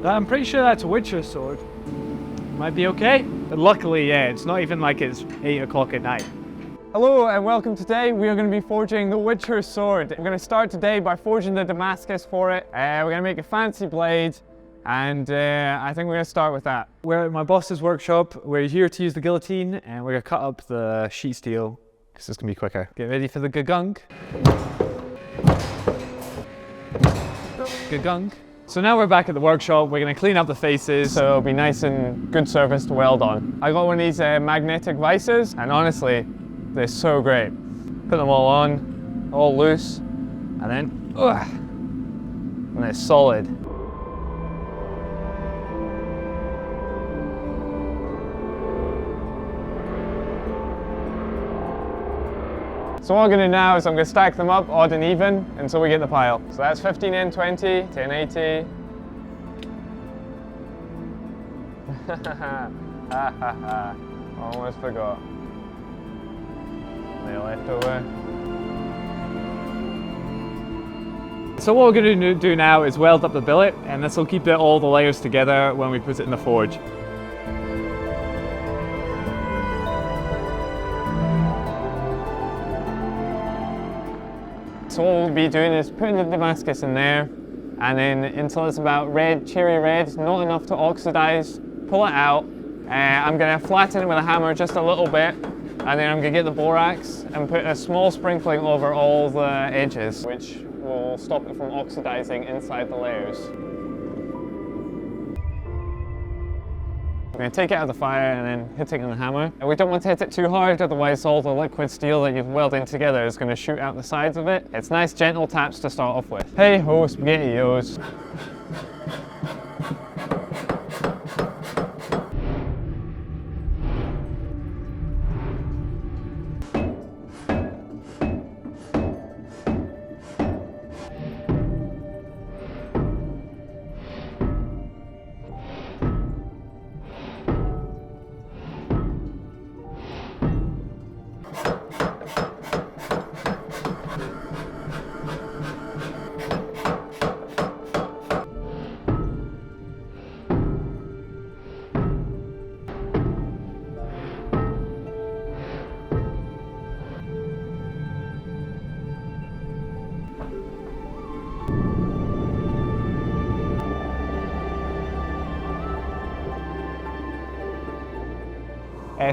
I'm pretty sure that's a Witcher sword. Might be okay. But luckily, yeah, it's not even like it's 8 o'clock at night. Hello and welcome. Today we are going to be forging the Witcher sword. We're going to start today by forging the Damascus for it. We're going to make a fancy blade, and I think we're going to start with that. We're at my boss's workshop. We're here to use the guillotine, and we're going to cut up the sheet steel because it's going to be quicker. Get ready for the gagunk. Gagunk. So now we're back at the workshop. We're going to clean up the faces So it'll be nice and good surface to weld on. I got one of these magnetic vices, and honestly, they're so great. Put them all on, all loose, and then, and they're solid. So what I'm going to do now is I'm going to stack them up odd and even until we get the pile. So that's 15N20, 1080. Almost forgot. They left over. So what we're going to do now is weld up the billet, and this will keep all the layers together when we put it in the forge. So what we'll be doing is putting the Damascus in there, and then until it's about red, cherry red, not enough to oxidize, pull it out. I'm going to flatten it with a hammer just a little bit, and then I'm going to get the borax and put a small sprinkling over all the edges, which will stop it from oxidizing inside the layers. I'm going to take it out of the fire and then hit it on the hammer. And we don't want to hit it too hard, otherwise all the liquid steel that you've welded together is going to shoot out the sides of it. It's nice gentle taps to start off with. Hey ho, spaghettios.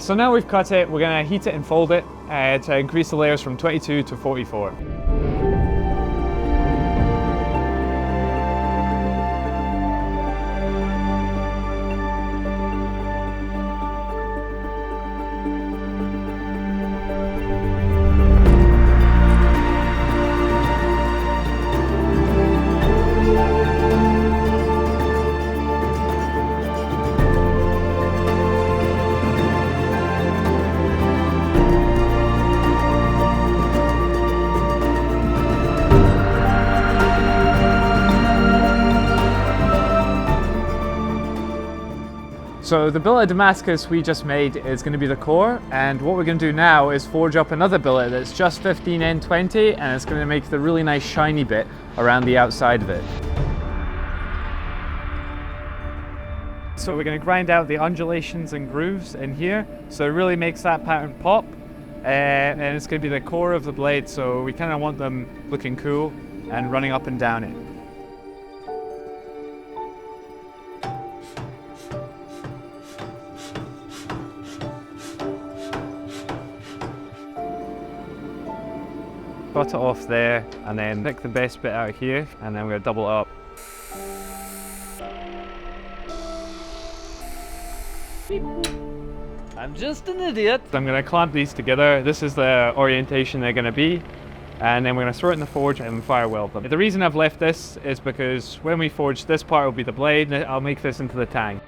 So now we've cut it, we're going to heat it and fold it to increase the layers from 22 to 44. So the billet of Damascus we just made is going to be the core, and what we're going to do now is forge up another billet that's just 15N20, and it's going to make the really nice shiny bit around the outside of it. So we're going to grind out the undulations and grooves in here, so it really makes that pattern pop, and it's going to be the core of the blade, so we kind of want them looking cool and running up and down it. Cut it off there, and then pick the best bit out here, and then we're going to double it up. I'm just an idiot. I'm going to clamp these together. This is the orientation they're going to be, and then we're going to throw it in the forge and fire weld them. The reason I've left this is because when we forge this part will be the blade, and I'll make this into the tang.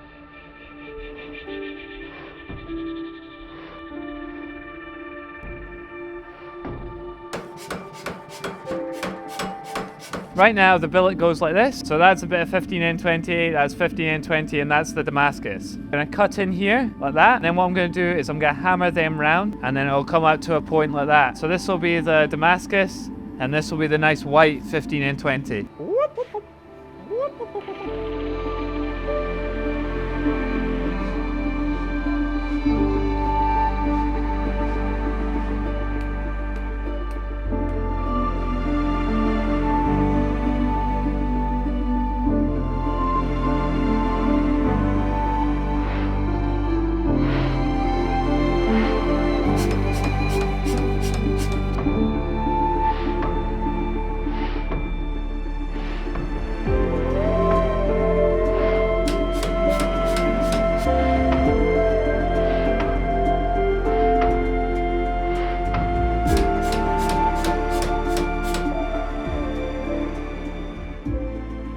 Right now the billet goes like this, so that's a bit of 15N20, that's 15N20, and that's the Damascus. I'm going to cut in here like that, and then what I'm going to do is I'm going to hammer them round, and then it'll come out to a point like that. So this will be the Damascus, and this will be the nice white 15N20.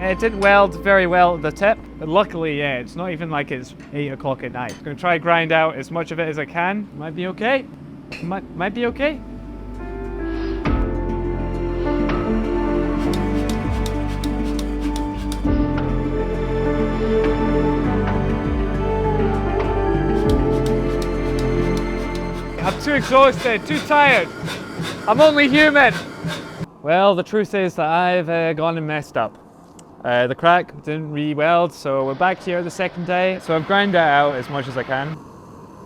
It didn't weld very well at the tip, but luckily, yeah, it's not even like it's 8 o'clock at night. I'm gonna try grind out as much of it as I can. Might be okay. Might be okay. I'm too exhausted, too tired. I'm only human. Well, the truth is that I've gone and messed up. The crack didn't re-weld, so we're back here the second day. So I've ground that out as much as I can,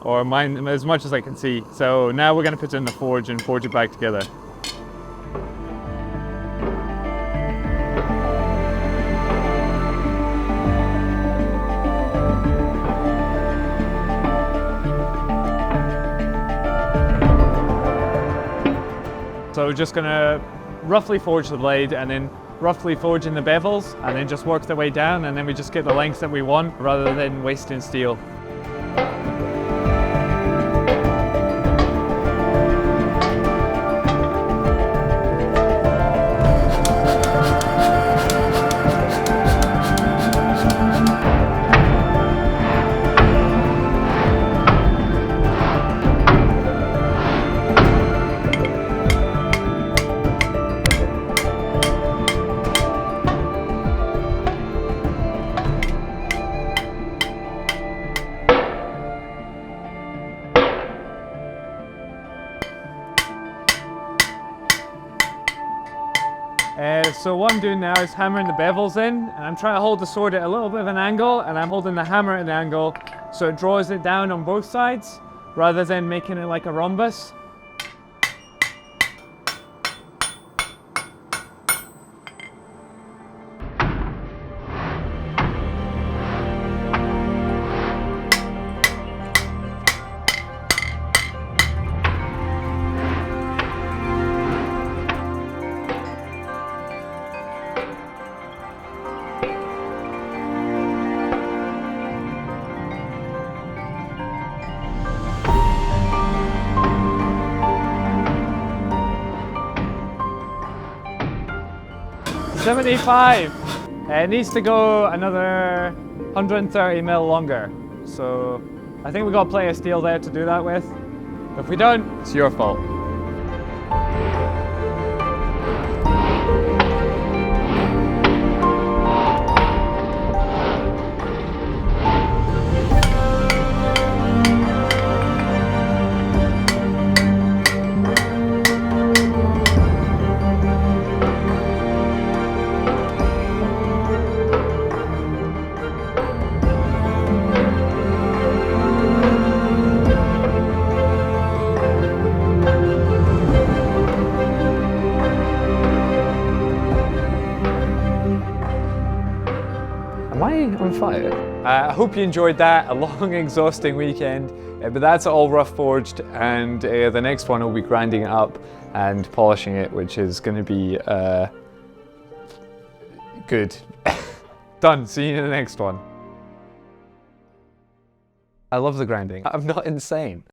or as much as I can see. So now we're going to put it in the forge and forge it back together. So we're just going to roughly forge the blade and then roughly forge in the bevels and then just work the way down, and then we just get the length that we want rather than wasting steel. So what I'm doing now is hammering the bevels in, and I'm trying to hold the sword at a little bit of an angle, and I'm holding the hammer at an angle so it draws it down on both sides rather than making it like a rhombus. $75. It needs to go another 130 mil longer. So I think we got plenty of steel there to do that with. If we don't, it's your fault. Am I on fire? I hope you enjoyed that. A long, exhausting weekend, but that's all rough forged, and the next one will be grinding it up and polishing it, which is going to be good. Done. See you in the next one. I love the grinding. I'm not insane.